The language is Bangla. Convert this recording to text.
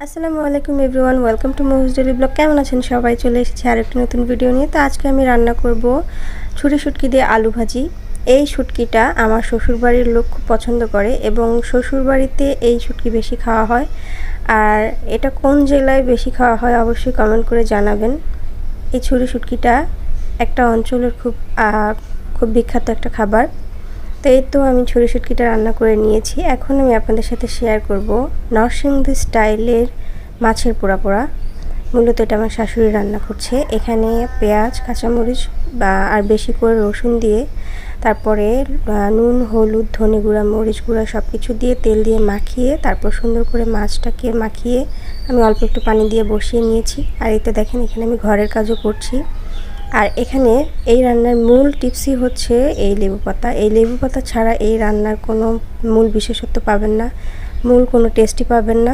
আসসালামু আলাইকুম everyone, welcome to movies daily blog. কেমন আছেন সবাই? চলে এসেছি আরেকটি নতুন ভিডিও নিয়ে। তো আজকে আমি রান্না করব ছুরি শুটকি দিয়ে আলু ভাজি। এই শুটকিটা আমার শ্বশুরবাড়ির লোক খুব পছন্দ করে এবং শ্বশুরবাড়িতে এই শুটকি বেশি খাওয়া হয়। আর এটা কোন জেলায় বেশি খাওয়া হয় অবশ্যই কমেন্ট করে জানাবেন। এই ছুরি শুটকিটা একটা অঞ্চলের খুব বিখ্যাত একটা খাবার। তো এই তো আমি ছুরি শুটকিটা রান্না করে নিয়েছি। এখন আমি আপনাদের সাথে শেয়ার করব নরসিংদী স্টাইলের মাছের পোড়া পোড়া। মূলত এটা আমার শাশুড়ি রান্না করছে। এখানে পেঁয়াজ, কাঁচামরিচ আর বেশি করে রসুন দিয়ে, তারপরে নুন, হলুদ, ধনে গুঁড়া, মরিচ গুঁড়া সব কিছু দিয়ে তেল দিয়ে মাখিয়ে, তারপর সুন্দর করে মাছটাকে মাখিয়ে আমি অল্প একটু পানি দিয়ে বসিয়ে নিয়েছি। আর এতে দেখেন এখানে আমি ঘরের কাজও করছি। আর এখানে এই রান্নার মূল টিপসই হচ্ছে এই লেবু পাতা। এই লেবু পাতা ছাড়া এই রান্নার কোনো মূল বিশেষত্ব পাবেন না, মূল কোনো টেস্টই পাবেন না।